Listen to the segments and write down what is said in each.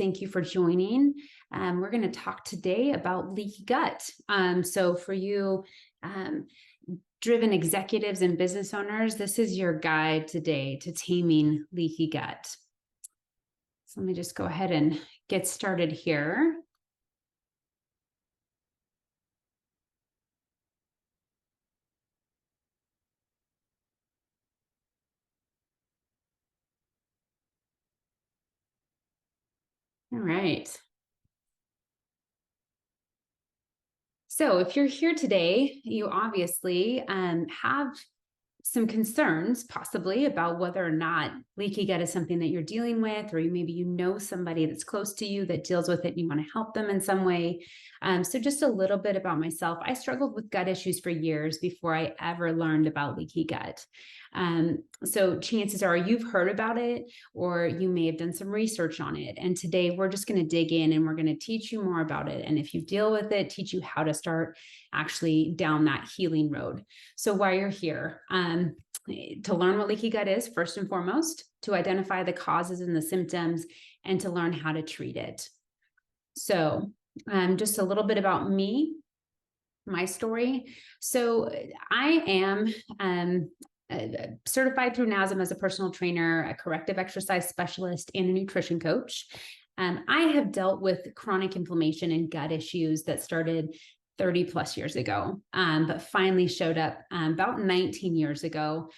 Thank you for joining. We're going to talk today about leaky gut. So for you driven executives and business owners, this is your guide today to taming leaky gut. So let me just go ahead and get started here. All right. So if you're here today, you obviously have some concerns possibly about whether or not leaky gut is something that you're dealing with, or maybe you know somebody that's close to you that deals with it and you want to help them in some way. So just a little bit about myself. I struggled with gut issues for years before I ever learned about leaky gut. So chances are you've heard about it, or you may have done some research on it. And today we're just going to dig in and we're going to teach you more about it. And if you deal with it, teach you how to start actually down that healing road. So while you're here, to learn what leaky gut is, first and foremost, to identify the causes and the symptoms, and to learn how to treat it. So just a little bit about me, my story. So I am certified through NASM as a personal trainer, a corrective exercise specialist, and a nutrition coach. I have dealt with chronic inflammation and gut issues that started 30 plus years ago, but finally showed up about 19 years ago,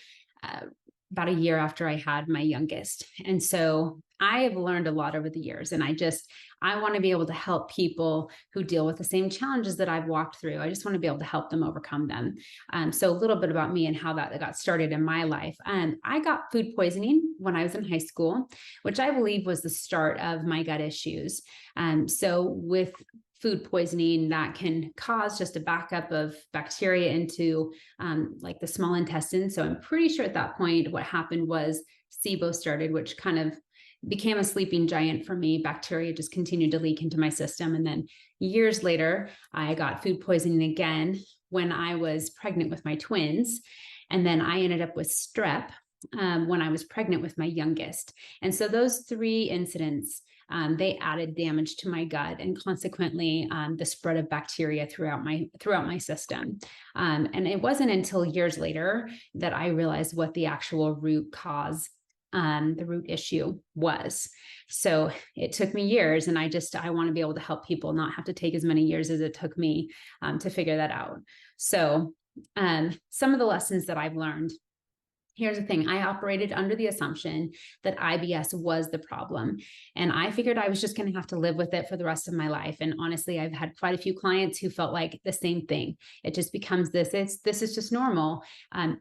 about a year after I had my youngest. And so I have learned a lot over the years, and I want to be able to help people who deal with the same challenges that I've walked through. I just want to be able to help them overcome them. So a little bit about me and how that got started in my life. I got food poisoning when I was in high school, which I believe was the start of my gut issues. So with food poisoning, that can cause just a backup of bacteria into like the small intestine. So I'm pretty sure at that point, what happened was SIBO started, which kind of became a sleeping giant for me. Bacteria just continued to leak into my system. And then years later, I got food poisoning again when I was pregnant with my twins. And then I ended up with strep when I was pregnant with my youngest. And so those three incidents, they added damage to my gut, and consequently the spread of bacteria throughout my system. And it wasn't until years later that I realized what the actual root cause, the root issue was. So it took me years, and I want to be able to help people not have to take as many years as it took me to figure that out. So some of the lessons that I've learned. Here's the thing. I operated under the assumption that IBS was the problem. And I figured I was just going to have to live with it for the rest of my life. And honestly, I've had quite a few clients who felt like the same thing. It just becomes this is just normal.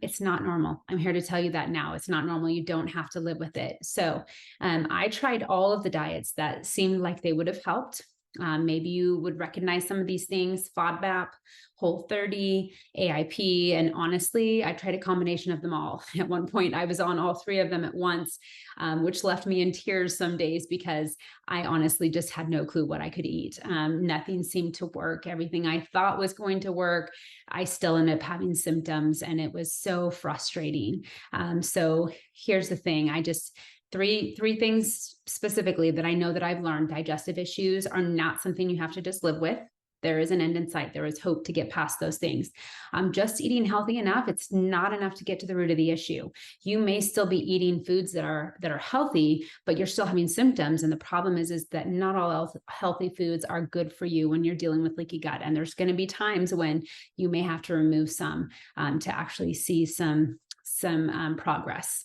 It's not normal. I'm here to tell you that now. It's not normal. You don't have to live with it. So I tried all of the diets that seemed like they would have helped. Maybe you would recognize some of these things: FODMAP, Whole30, AIP. And honestly, I tried a combination of them all. At one point, I was on all three of them at once, which left me in tears some days because I honestly just had no clue what I could eat. Nothing seemed to work. Everything I thought was going to work, I still ended up having symptoms, and it was so frustrating. So here's the thing. Three things specifically that I know that I've learned. Digestive issues are not something you have to just live with. There is an end in sight. There is hope to get past those things. Just eating healthy enough, it's not enough to get to the root of the issue. You may still be eating foods that are healthy, but you're still having symptoms. And the problem is that not all healthy foods are good for you when you're dealing with leaky gut. And there's going to be times when you may have to remove some to actually see some progress,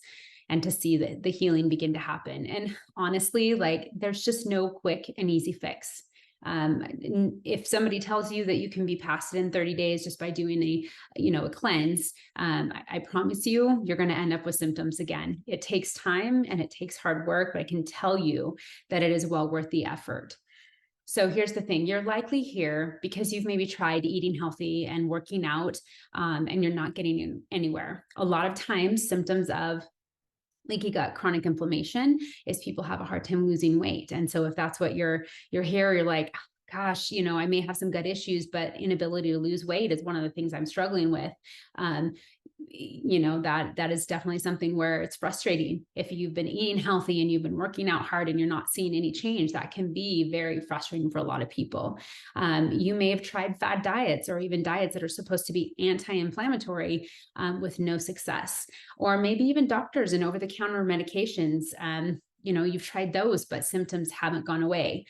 and to see the healing begin to happen. And honestly, like, there's just no quick and easy fix. If somebody tells you that you can be past it in 30 days just by doing a cleanse, I promise you're going to end up with symptoms again. It takes time and it takes hard work, but I can tell you that it is well worth the effort. So here's the thing. You're likely here because you've maybe tried eating healthy and working out, and you're not getting anywhere. A lot of times, symptoms of leaky gut chronic inflammation is people have a hard time losing weight. And so if that's what you're here, you're like, gosh, I may have some gut issues, but inability to lose weight is one of the things I'm struggling with. that is definitely something where it's frustrating. If you've been eating healthy and you've been working out hard and you're not seeing any change, that can be very frustrating for a lot of people. You may have tried fad diets or even diets that are supposed to be anti-inflammatory with no success, or maybe even doctors and over-the-counter medications. You've tried those, but symptoms haven't gone away.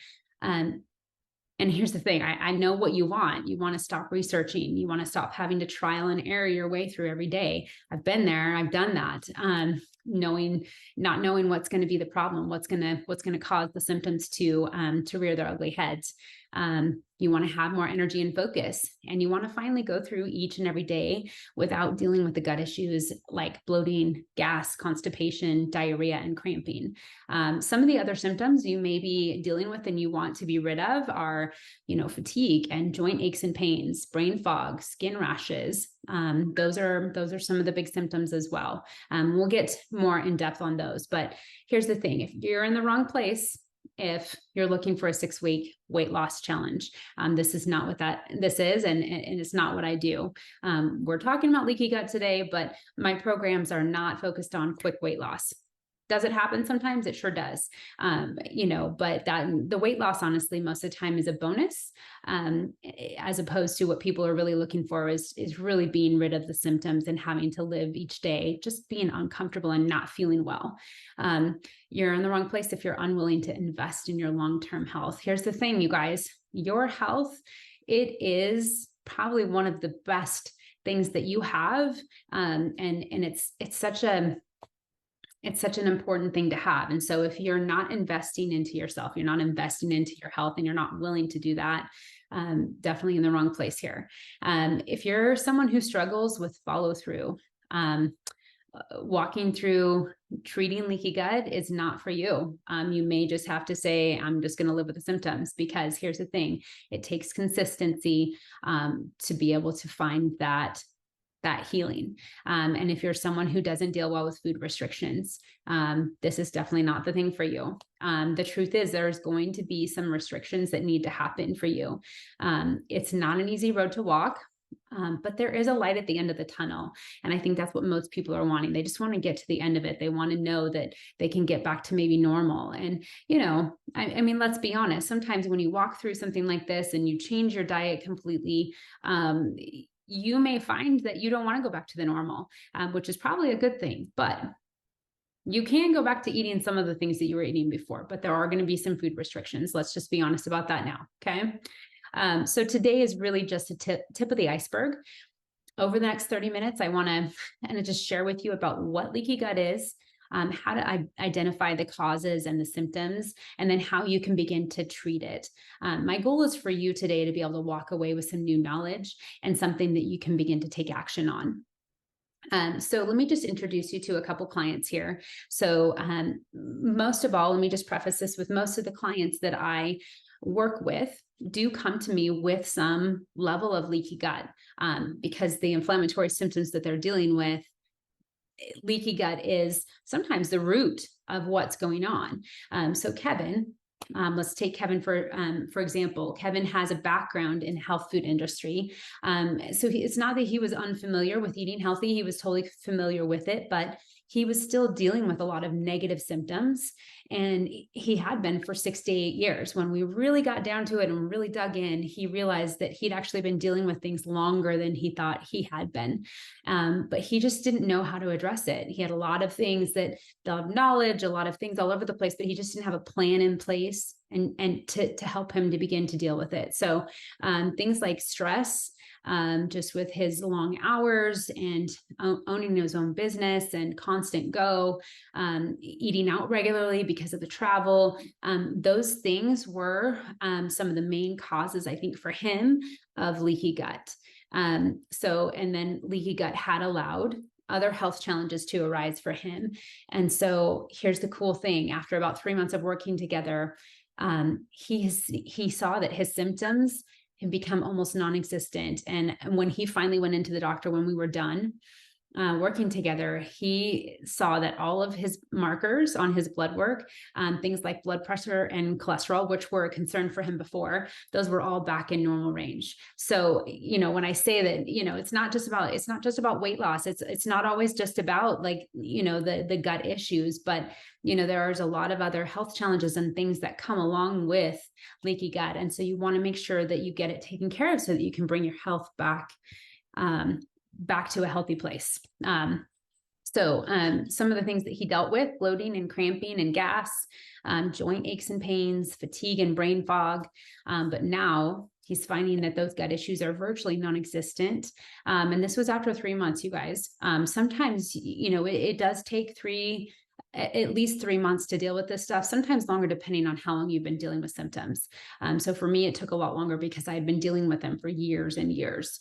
And here's the thing, I know what you want. You want to stop researching. You want to stop having to trial and error your way through every day. I've been there. I've done that. Not knowing what's going to be the problem, what's going to cause the symptoms to rear their ugly heads. You want to have more energy and focus, and you want to finally go through each and every day without dealing with the gut issues like bloating, gas, constipation, diarrhea, and cramping. Some of the other symptoms you may be dealing with and you want to be rid of are, fatigue and joint aches and pains, brain fog, skin rashes. Those are some of the big symptoms as well. We'll get more in depth on those, but here's the thing. If you're in the wrong place, if you're looking for a 6-week weight loss challenge, this is not what this is, and it's not what I do. We're talking about leaky gut today, but my programs are not focused on quick weight loss. Does it happen sometimes? It sure does. But the weight loss, honestly, most of the time is a bonus, as opposed to what people are really looking for is really being rid of the symptoms and having to live each day just being uncomfortable and not feeling well. You're in the wrong place if you're unwilling to invest in your long-term health. Here's the thing, you guys, your health, it is probably one of the best things that you have. And it's such an important thing to have. And so if you're not investing into yourself, you're not investing into your health, and you're not willing to do that, definitely in the wrong place here. If you're someone who struggles with follow through, walking through treating leaky gut is not for you. You may just have to say, I'm just going to live with the symptoms, because here's the thing, it takes consistency to be able to find that healing. And if you're someone who doesn't deal well with food restrictions, this is definitely not the thing for you. The truth is there's going to be some restrictions that need to happen for you. It's not an easy road to walk. But there is a light at the end of the tunnel. And I think that's what most people are wanting. They just want to get to the end of it. They want to know that they can get back to maybe normal. And, I mean, let's be honest. Sometimes when you walk through something like this and you change your diet completely, you may find that you don't want to go back to the normal, which is probably a good thing. But you can go back to eating some of the things that you were eating before, but there are going to be some food restrictions. Let's just be honest about that now. Okay. So today is really just a tip of the iceberg. Over the next 30 minutes, I want to just share with you about what leaky gut is, how to identify the causes and the symptoms, and then how you can begin to treat it. My goal is for you today to be able to walk away with some new knowledge and something that you can begin to take action on. So let me just introduce you to a couple clients here. So most of all, let me just preface this with most of the clients that I work with do come to me with some level of leaky gut, because the inflammatory symptoms that they're dealing with, leaky gut is sometimes the root of what's going on. So Kevin, let's take Kevin for example. Kevin has a background in health food industry. So it's not that he was unfamiliar with eating healthy. He was totally familiar with it, but he was still dealing with a lot of negative symptoms, and he had been for 6 to 8 years. When we really got down to it and really dug in, he realized that he'd actually been dealing with things longer than he thought he had been. But he just didn't know how to address it. He had a lot of things that they'll have knowledge, a lot of things all over the place, but he just didn't have a plan in place and to help him to begin to deal with it. So things like stress, just with his long hours and owning his own business and constant go, eating out regularly because of the travel. Those things were some of the main causes, I think, for him of leaky gut. And then leaky gut had allowed other health challenges to arise for him. And so here's the cool thing. After about 3 months of working together, he saw that his symptoms had become almost non-existent. And when he finally went into the doctor, when we were done, working together, he saw that all of his markers on his blood work, things like blood pressure and cholesterol, which were a concern for him before, those were all back in normal range. So, when I say that, it's not just about weight loss. It's not always just about like, the gut issues, but there's a lot of other health challenges and things that come along with leaky gut. And so you want to make sure that you get it taken care of so that you can bring your health back to a healthy place. So some of the things that he dealt with: bloating and cramping and gas, joint aches and pains, fatigue and brain fog. But now he's finding that those gut issues are virtually non-existent. And this was after 3 months, you guys. Sometimes, it does take at least 3 months to deal with this stuff, sometimes longer, depending on how long you've been dealing with symptoms. So for me, it took a lot longer because I had been dealing with them for years and years.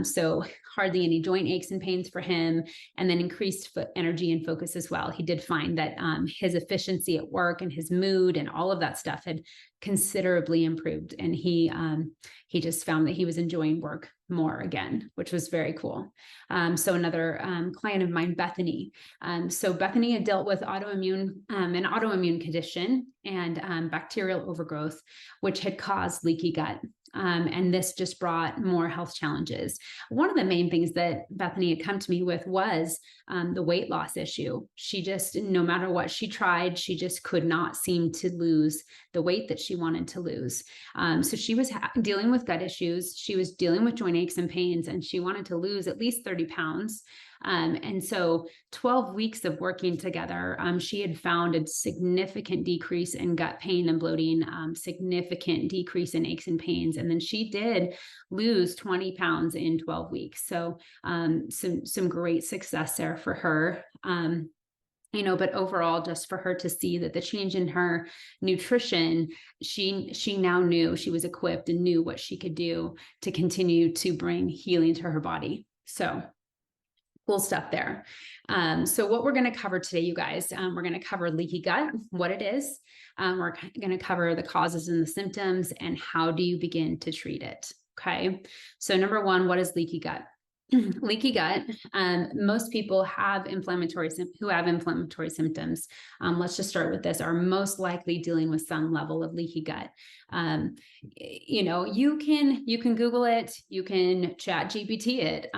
So hardly any joint aches and pains for him, and then increased energy and focus as well. He did find that his efficiency at work and his mood and all of that stuff had considerably improved. And he just found that he was enjoying work more again, which was very cool. So another client of mine, Bethany. So Bethany had dealt with an autoimmune condition and bacterial overgrowth, which had caused leaky gut. And this just brought more health challenges. One of the main things that Bethany had come to me with was the weight loss issue. She just, no matter what she tried, she just could not seem to lose the weight that she wanted to lose. So she was dealing with gut issues. She was dealing with joint aches and pains, and she wanted to lose at least 30 pounds. And so 12 weeks of working together, she had found a significant decrease in gut pain and bloating, significant decrease in aches and pains. And then she did lose 20 pounds in 12 weeks. So some great success there for her. But overall, just for her to see that the change in her nutrition, she now knew, she was equipped and knew what she could do to continue to bring healing to her body. So cool stuff there. So what we're going to cover today, you guys, we're going to cover leaky gut, what it is. We're going to cover the causes and the symptoms, and how do you begin to treat it. Okay. So number one, what is leaky gut? Leaky gut. Most people who have inflammatory symptoms, let's just start with this, are most likely dealing with some level of leaky gut. You can Google it, you can chat GPT it.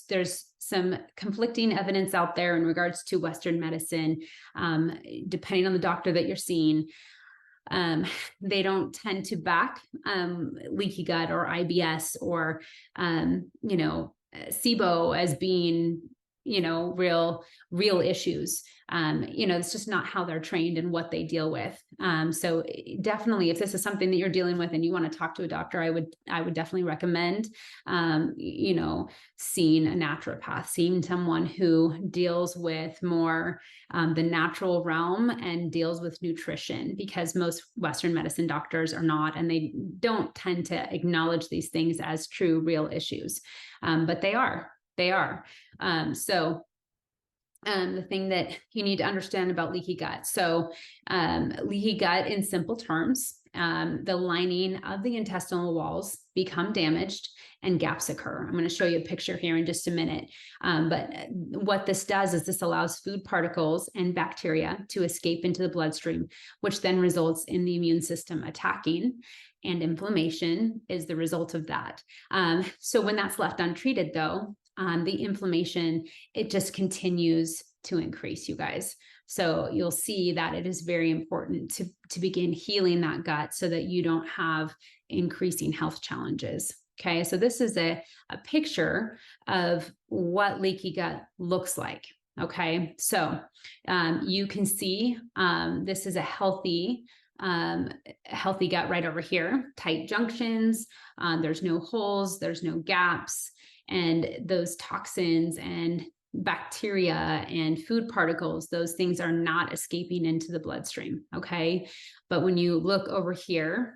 There's some conflicting evidence out there in regards to Western medicine, depending on the doctor that you're seeing. They don't tend to back leaky gut or IBS or SIBO as being real issues. It's just not how they're trained and what they deal with. So definitely, if this is something that you're dealing with and you want to talk to a doctor, I would definitely recommend, seeing a naturopath, seeing someone who deals with more the natural realm and deals with nutrition, because most Western medicine doctors are not, and they don't tend to acknowledge these things as true, real issues. But they are. The thing that you need to understand about leaky gut. So leaky gut, in simple terms, the lining of the intestinal walls become damaged and gaps occur. I'm going to show you a picture here in just a minute. But what this does is this allows food particles and bacteria to escape into the bloodstream, which then results in the immune system attacking, and inflammation is the result of that. So when that's left untreated, though, the inflammation, it just continues to increase, you guys. So you'll see that it is very important to begin healing that gut so that you don't have increasing health challenges. Okay, so this is a picture of what leaky gut looks like. Okay, so you can see this is a healthy gut right over here, tight junctions. There's no holes, there's no gaps. And those toxins and bacteria and food particles, those things are not escaping into the bloodstream. Okay. But when you look over here,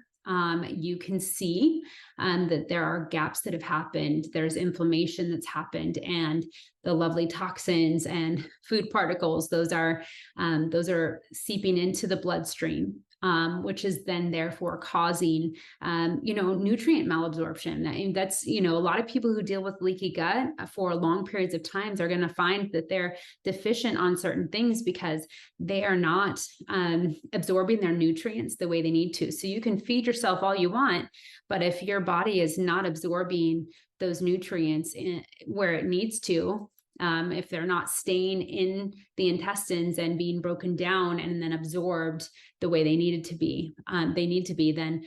you can see that there are gaps that have happened. There's inflammation that's happened, and the lovely toxins and food particles, those are seeping into the bloodstream. which is then therefore causing, nutrient malabsorption. And that's, a lot of people who deal with leaky gut for long periods of times are going to find that they're deficient on certain things because they are not absorbing their nutrients the way they need to. So you can feed yourself all you want, but if your body is not absorbing those nutrients where it needs to, if they're not staying in the intestines and being broken down and then absorbed the way they need to be, then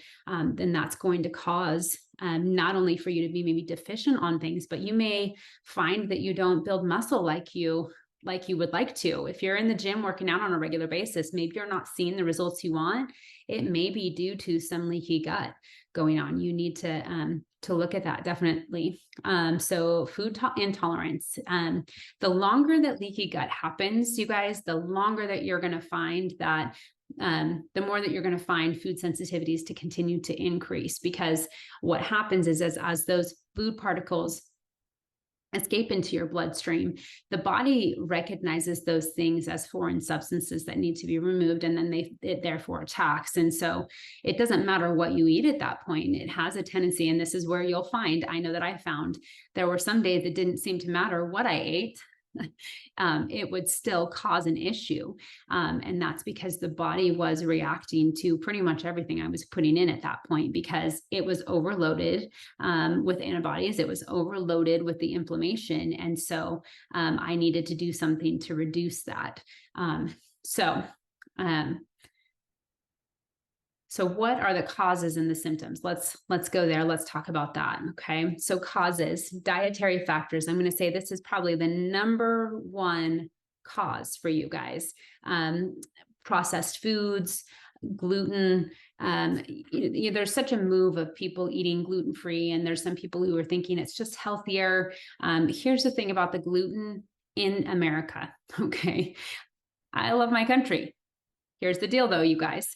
that's going to cause not only for you to be maybe deficient on things, but you may find that you don't build muscle like you would like to. If you're in the gym working out on a regular basis, maybe you're not seeing the results you want. It may be due to some leaky gut going on. You need to look at that, definitely. So food intolerance. The longer that leaky gut happens, you guys, the longer that you're going to find that the more that you're going to find food sensitivities to continue to increase, because what happens is as those food particles escape into your bloodstream, the body recognizes those things as foreign substances that need to be removed, and then it therefore attacks. And so it doesn't matter what you eat at that point. It has a tendency, and this is where you'll find, I know that I found there were some days it didn't seem to matter what I ate. It would still cause an issue. And that's because the body was reacting to pretty much everything I was putting in at that point, because it was overloaded with antibodies. It was overloaded with the inflammation. And so I needed to do something to reduce that. So what are the causes and the symptoms? Let's go there. Let's talk about that. Okay. So causes, dietary factors. I'm going to say this is probably the number one cause for you guys. Processed foods, gluten. There's such a move of people eating gluten-free, and there's some people who are thinking it's just healthier. Here's the thing about the gluten in America. Okay. I love my country. Here's the deal though, you guys.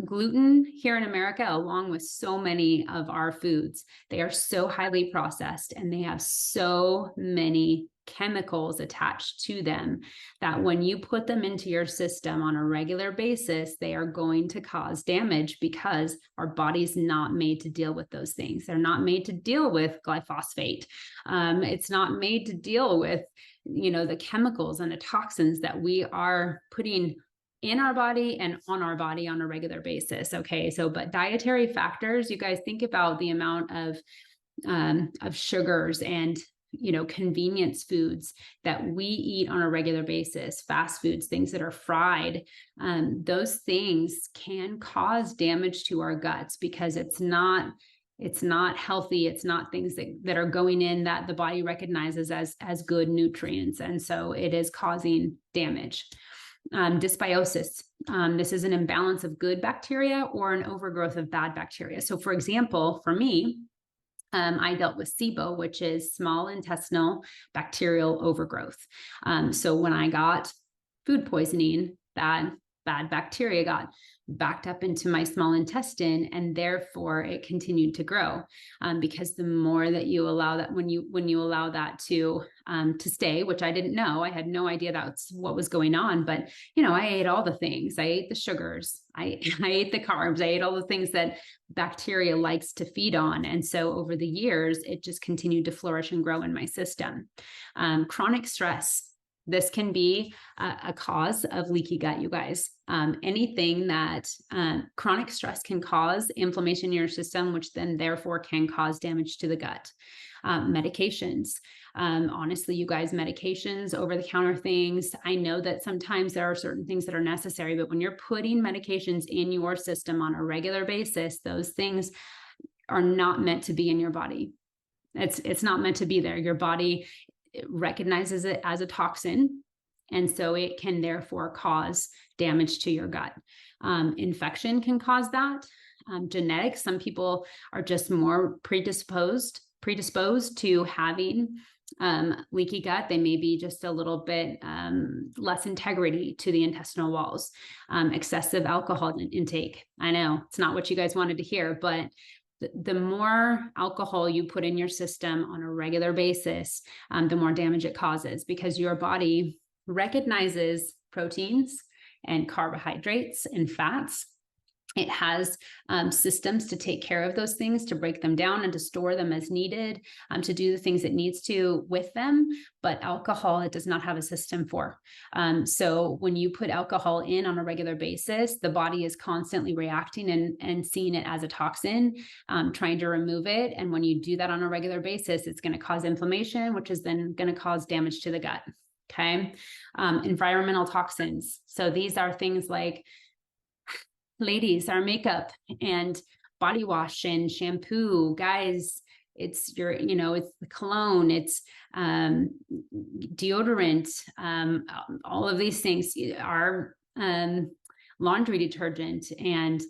Gluten here in America, along with so many of our foods, they are so highly processed and they have so many chemicals attached to them that when you put them into your system on a regular basis, they are going to cause damage, because our body's not made to deal with those things. They're not made to deal with glyphosate. It's not made to deal with, the chemicals and the toxins that we are putting in our body and on our body on a regular basis. Okay. So, but dietary factors, you guys think about the amount of sugars and, convenience foods that we eat on a regular basis, fast foods, things that are fried. Those things can cause damage to our guts, because it's not healthy. It's not things that are going in that the body recognizes as good nutrients. And so it is causing damage. Dysbiosis. This is an imbalance of good bacteria or an overgrowth of bad bacteria. So for example, for me, I dealt with SIBO, which is small intestinal bacterial overgrowth. So when I got food poisoning, that bad bacteria got backed up into my small intestine, and therefore it continued to grow, because the more that you allow that, when you allow that to stay, which I didn't know, I had no idea that's what was going on, but I ate all the things. I ate the sugars, I ate the carbs, I ate all the things that bacteria likes to feed on. And so over the years, it just continued to flourish and grow in my system. Chronic stress. This can be a cause of leaky gut, you guys. Anything that chronic stress can cause inflammation in your system, which then therefore can cause damage to the gut. Medications. Honestly, you guys, medications, over-the-counter things. I know that sometimes there are certain things that are necessary, but when you're putting medications in your system on a regular basis, those things are not meant to be in your body. It's not meant to be there. Your body recognizes it as a toxin, and so it can therefore cause damage to your gut. Infection can cause that. Genetics, some people are just more predisposed to having leaky gut. They may be just a little bit less integrity to the intestinal walls. Excessive alcohol intake. I know it's not what you guys wanted to hear, but the more alcohol you put in your system on a regular basis, the more damage it causes, because your body recognizes proteins and carbohydrates and fats It has systems to take care of those things, to break them down and to store them as needed, to do the things it needs to with them. But alcohol, it does not have a system for. So when you put alcohol in on a regular basis, the body is constantly reacting and seeing it as a toxin, trying to remove it. And when you do that on a regular basis, it's going to cause inflammation, which is then going to cause damage to the gut. Okay. Environmental toxins. So these are things like, ladies, our makeup and body wash and shampoo. Guys, it's your, it's the cologne, it's deodorant, all of these things are laundry detergent and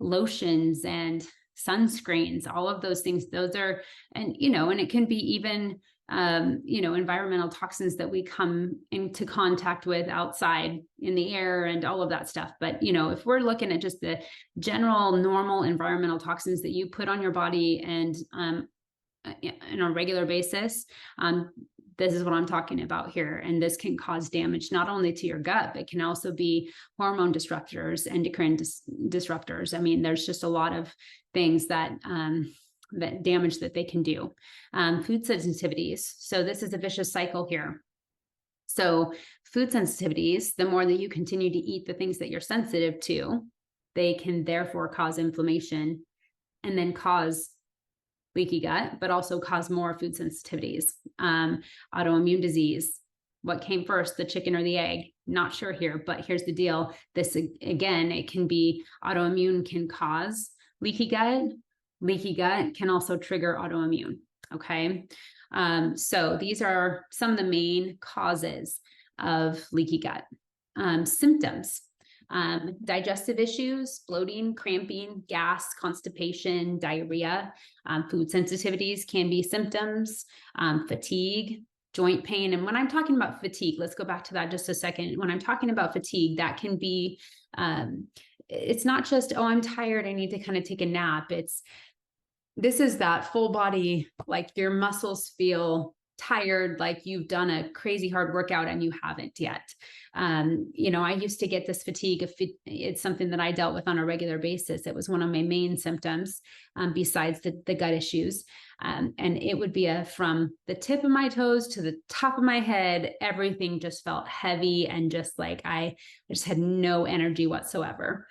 lotions and sunscreens, all of those things. Those are, and it can be even environmental toxins that we come into contact with outside in the air and all of that stuff. But, if we're looking at just the general normal environmental toxins that you put on your body and on a regular basis, this is what I'm talking about here. And this can cause damage not only to your gut, but can also be hormone disruptors, endocrine disruptors. I mean, there's just a lot of things that damage that they can do. Food sensitivities. So this is a vicious cycle here. So food sensitivities, the more that you continue to eat the things that you're sensitive to, they can therefore cause inflammation and then cause leaky gut, but also cause more food sensitivities. Autoimmune disease. What came first, the chicken or the egg? Not sure here, but here's the deal. This, again, it can be autoimmune can cause leaky gut. Leaky gut can also trigger autoimmune. Okay. So these are some of the main causes of leaky gut. Symptoms, digestive issues, bloating, cramping, gas, constipation, diarrhea. Food sensitivities can be symptoms, fatigue, joint pain. And when I'm talking about fatigue, let's go back to that just a second. When I'm talking about fatigue, that can be, it's not just, oh, I'm tired, I need to kind of take a nap. This is that full body, like your muscles feel tired, like you've done a crazy hard workout and you haven't yet. I used to get this fatigue. It's something that I dealt with on a regular basis. It was one of my main symptoms, besides the gut issues. And it would be from the tip of my toes to the top of my head. Everything just felt heavy and just like I just had no energy whatsoever.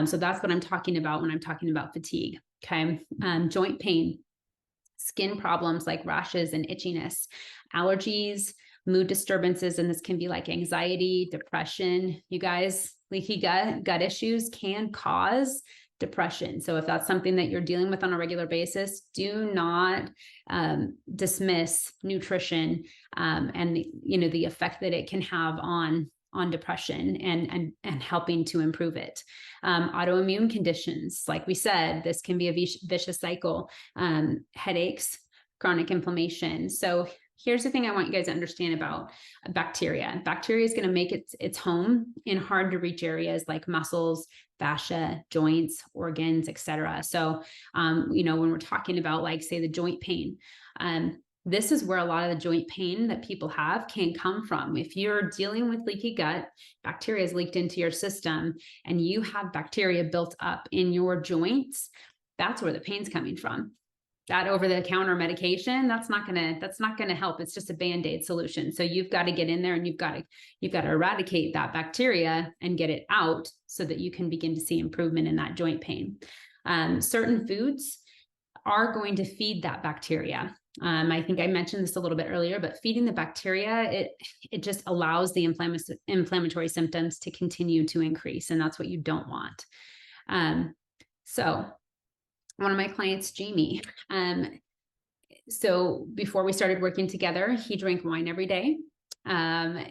So that's what I'm talking about when I'm talking about fatigue. Okay. Joint pain, skin problems like rashes and itchiness, allergies, mood disturbances. And this can be like anxiety, depression. You guys, leaky gut issues can cause depression. So if that's something that you're dealing with on a regular basis, do not dismiss nutrition and the effect that it can have on depression and helping to improve it. Autoimmune conditions, like we said, this can be a vicious cycle. Headaches, chronic inflammation. So here's the thing I want you guys to understand about bacteria. Bacteria is going to make its home in hard to reach areas like muscles, fascia, joints, organs, etc. So, when we're talking about, like, say, the joint pain, this is where a lot of the joint pain that people have can come from. If you're dealing with leaky gut, bacteria is leaked into your system, and you have bacteria built up in your joints, that's where the pain's coming from. That over-the-counter medication, that's not gonna help. It's just a Band-Aid solution. So you've got to get in there and you've got to eradicate that bacteria and get it out so that you can begin to see improvement in that joint pain. Certain foods are going to feed that bacteria. I think I mentioned this a little bit earlier, but feeding the bacteria, it just allows the inflammatory symptoms to continue to increase, and that's what you don't want. So one of my clients, Jamie, so before we started working together, he drank wine every day.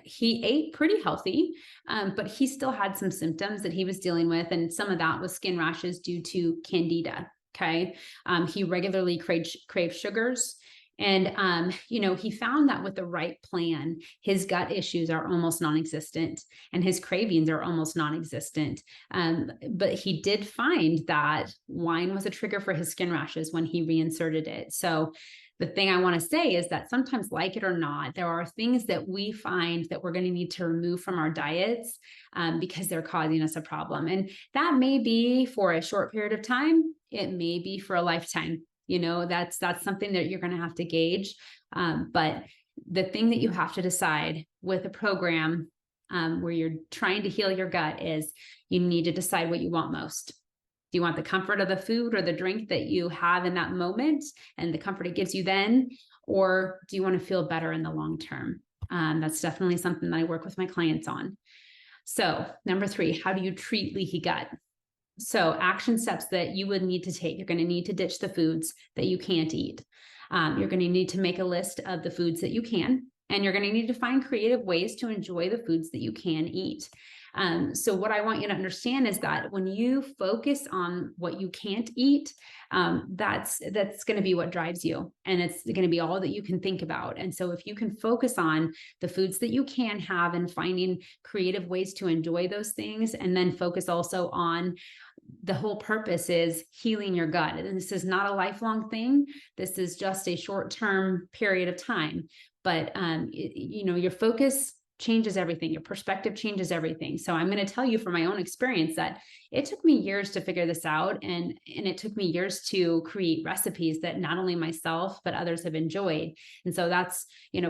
He ate pretty healthy, but he still had some symptoms that he was dealing with, and some of that was skin rashes due to candida. Okay. He regularly craved sugars. And, he found that with the right plan, his gut issues are almost non-existent and his cravings are almost non-existent. But he did find that wine was a trigger for his skin rashes when he reinserted it. So the thing I want to say is that sometimes, like it or not, there are things that we find that we're going to need to remove from our diets because they're causing us a problem. And that may be for a short period of time. It may be for a lifetime. That's something that you're going to have to gauge. But the thing that you have to decide with a program where you're trying to heal your gut is you need to decide what you want most. Do you want the comfort of the food or the drink that you have in that moment and the comfort it gives you then? Or do you want to feel better in the long term? That's definitely something that I work with my clients on. So number 3, how do you treat leaky gut? So action steps that you would need to take. You're going to need to ditch the foods that you can't eat. You're going to need to make a list of the foods that you can, and you're going to need to find creative ways to enjoy the foods that you can eat. So what I want you to understand is that when you focus on what you can't eat, that's going to be what drives you. And it's going to be all that you can think about. And so if you can focus on the foods that you can have and finding creative ways to enjoy those things, and then focus also on the whole purpose is healing your gut. And this is not a lifelong thing. This is just a short-term period of time. But, your focus changes everything. Your perspective changes everything. So I'm going to tell you from my own experience that it took me years to figure this out. And it took me years to create recipes that not only myself, but others have enjoyed. And so that's,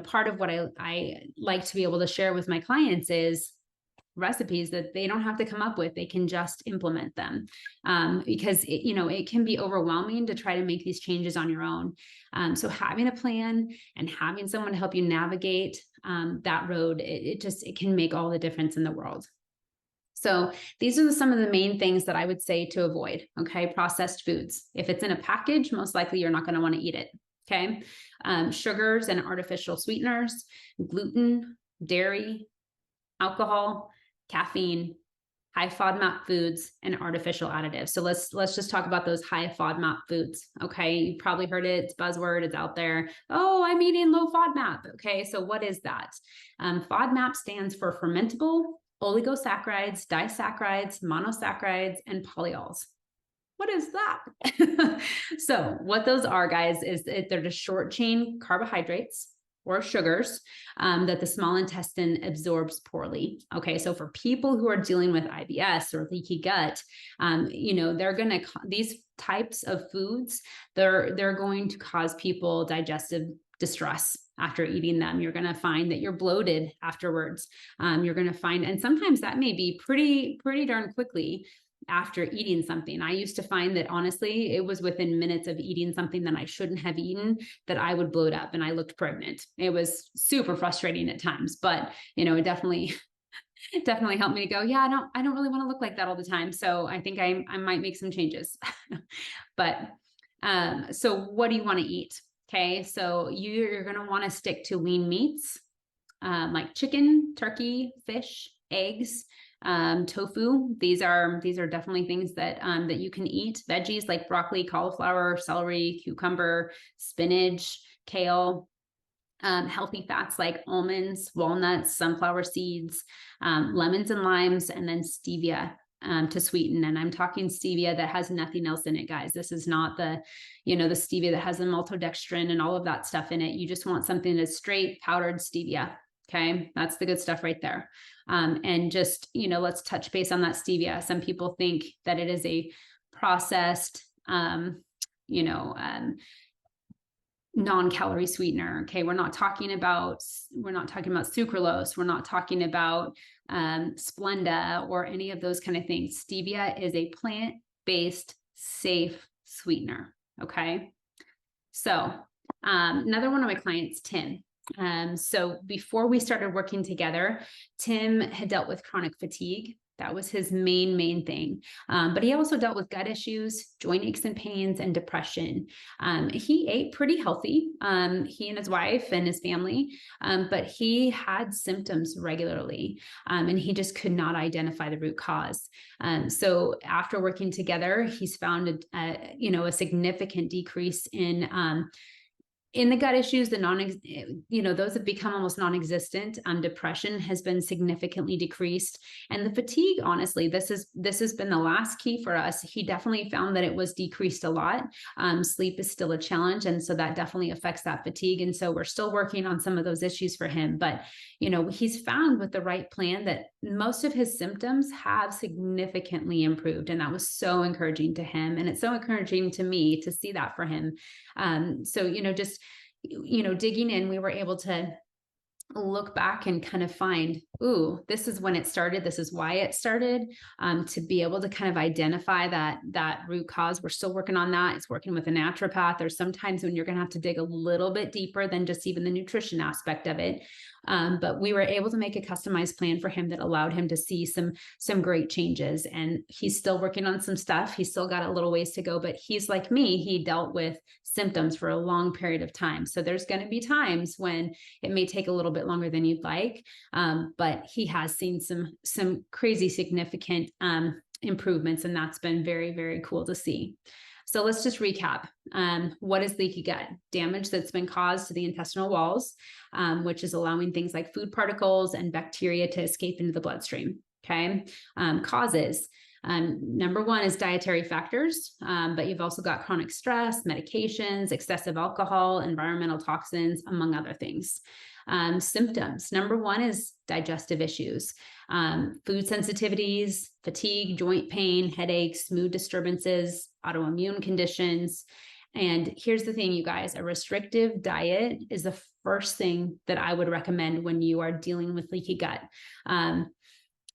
part of what I like to be able to share with my clients is recipes that they don't have to come up with. They can just implement them because it can be overwhelming to try to make these changes on your own. So having a plan and having someone to help you navigate that road, it can make all the difference in the world. So these are some of the main things that I would say to avoid. Okay. Processed foods. If it's in a package, most likely you're not going to want to eat it. Okay. Sugars and artificial sweeteners, gluten, dairy, alcohol, caffeine, high FODMAP foods, and artificial additives. So let's just talk about those high FODMAP foods. Okay, you've probably heard it. It's buzzword. It's out there. Oh, I'm eating low FODMAP. Okay, so what is that? FODMAP stands for fermentable oligosaccharides, disaccharides, monosaccharides, and polyols. What is that? So what those are, guys, is they're just short chain carbohydrates or sugars that the small intestine absorbs poorly. Okay, so for people who are dealing with IBS or leaky gut, these types of foods, they're going to cause people digestive distress after eating them. You're going to find that you're bloated afterwards. You're going to find, and sometimes that may be pretty darn quickly after eating something. I used to find that honestly, it was within minutes of eating something that I shouldn't have eaten that I would bloat up and I looked pregnant. It was super frustrating at times, but it definitely helped me to go, yeah, I don't really want to look like that all the time. So I think I might make some changes. But so what do you want to eat? Okay, so you're going to want to stick to lean meats like chicken, turkey, fish, eggs, tofu. These are definitely things that that you can eat. Veggies like broccoli, cauliflower, celery, cucumber, spinach, kale. Healthy fats like almonds, walnuts, sunflower seeds, lemons and limes, and then stevia to sweeten. And I'm talking stevia that has nothing else in it, guys. This is not the stevia that has the maltodextrin and all of that stuff in it. You just want something that's straight powdered stevia. Okay, that's the good stuff right there. And just, let's touch base on that stevia. Some people think that it is a processed, non-calorie sweetener. Okay, we're not talking about sucralose. We're not talking about Splenda or any of those kind of things. Stevia is a plant-based, safe sweetener. Okay, so another one of my clients, Tim. So before we started working together, Tim had dealt with chronic fatigue. That was his main thing. But he also dealt with gut issues, joint aches and pains, and depression. He ate pretty healthy, he and his wife and his family, but he had symptoms regularly, and he just could not identify the root cause. So after working together, he's found a significant decrease in in the gut issues, those have become almost non-existent. Depression has been significantly decreased, and the fatigue, honestly, this has been the last key for us. He definitely found that it was decreased a lot. Sleep is still a challenge, and so that definitely affects that fatigue. And so we're still working on some of those issues for him. But he's found with the right plan that most of his symptoms have significantly improved, and that was so encouraging to him, and it's so encouraging to me to see that for him. Digging in, we were able to look back and kind of find, ooh, this is when it started. This is why it started, to be able to kind of identify that root cause. We're still working on that. It's working with a naturopath. There's sometimes when you're going to have to dig a little bit deeper than just even the nutrition aspect of it. But we were able to make a customized plan for him that allowed him to see some great changes. And he's still working on some stuff. He's still got a little ways to go, but he's like me. He dealt with symptoms for a long period of time. So there's going to be times when it may take a little bit longer than you'd like. But he has seen some crazy significant improvements, and that's been very, very cool to see. So let's just recap. What is leaky gut? Damage that's been caused to the intestinal walls, which is allowing things like food particles and bacteria to escape into the bloodstream. Okay. Causes. Number one is dietary factors, but you've also got chronic stress, medications, excessive alcohol, environmental toxins, among other things. Symptoms. Number one is digestive issues, food sensitivities, fatigue, joint pain, headaches, mood disturbances, autoimmune conditions. And here's the thing, you guys, a restrictive diet is the first thing that I would recommend when you are dealing with leaky gut.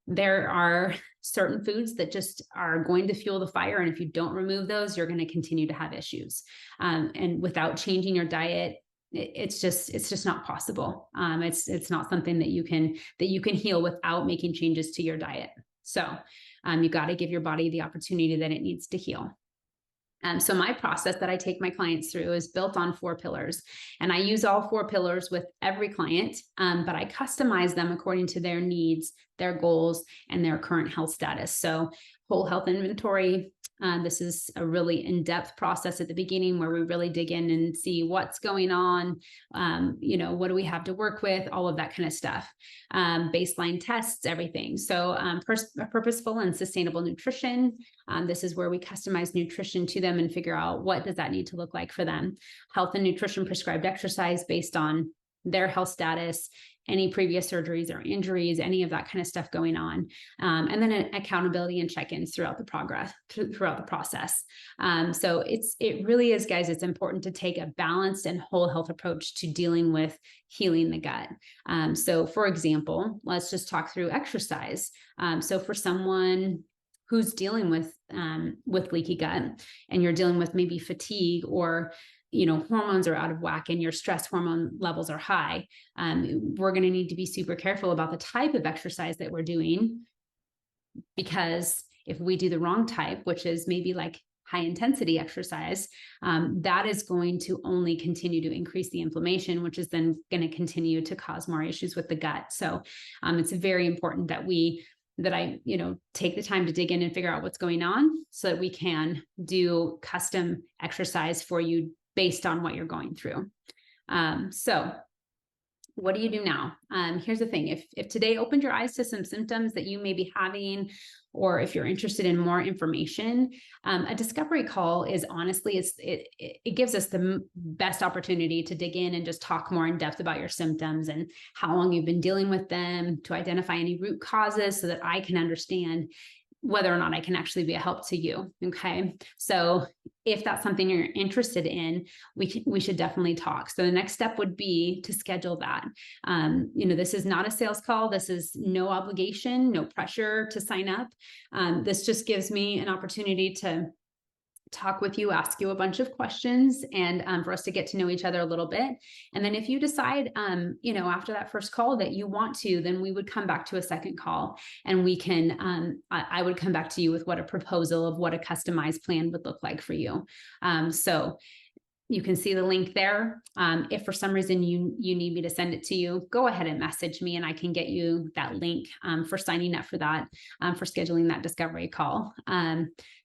There are certain foods that just are going to fuel the fire. And if you don't remove those, you're going to continue to have issues. And without changing your diet, it's just not possible. It's not something that you can heal without making changes to your diet. So you got to give your body the opportunity that it needs to heal. So my process that I take my clients through is built on 4 pillars, and I use all 4 pillars with every client, but I customize them according to their needs, their goals, and their current health status. So whole health inventory. This is a really in-depth process at the beginning where we really dig in and see what's going on. What do we have to work with? All of that kind of stuff. Baseline tests, everything. So purposeful and sustainable nutrition. This is where we customize nutrition to them and figure out what does that need to look like for them. Health and nutrition prescribed exercise based on their health status, any previous surgeries or injuries, any of that kind of stuff going on. And then accountability and check-ins throughout the process. So it really is, guys, it's important to take a balanced and whole health approach to dealing with healing the gut. So for example, let's just talk through exercise. So for someone who's dealing with leaky gut, and you're dealing with maybe fatigue, or hormones are out of whack and your stress hormone levels are high, we're going to need to be super careful about the type of exercise that we're doing, because if we do the wrong type, which is maybe like high intensity exercise, that is going to only continue to increase the inflammation, which is then going to continue to cause more issues with the gut. So it's very important that I take the time to dig in and figure out what's going on so that we can do custom exercise for you based on what you're going through. So what do you do now? Here's the thing. If today opened your eyes to some symptoms that you may be having, or if you're interested in more information, a discovery call is honestly, it gives us the best opportunity to dig in and just talk more in depth about your symptoms and how long you've been dealing with them, to identify any root causes so that I can understand whether or not I can actually be a help to you. Okay. So if that's something you're interested in, we should definitely talk. So the next step would be to schedule that. This is not a sales call. This is no obligation, no pressure to sign up. This just gives me an opportunity to talk with you, ask you a bunch of questions, and for us to get to know each other a little bit. And then if you decide, after that first call that you want to, then we would come back to a second call, and we can, I would come back to you with what a proposal of what a customized plan would look like for you. So You can see the link there. If for some reason you need me to send it to you, go ahead and message me and I can get you that link for signing up for that, for scheduling that discovery call.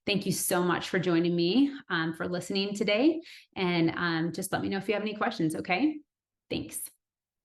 Thank you so much for joining me, for listening today. And just let me know if you have any questions, okay? Thanks.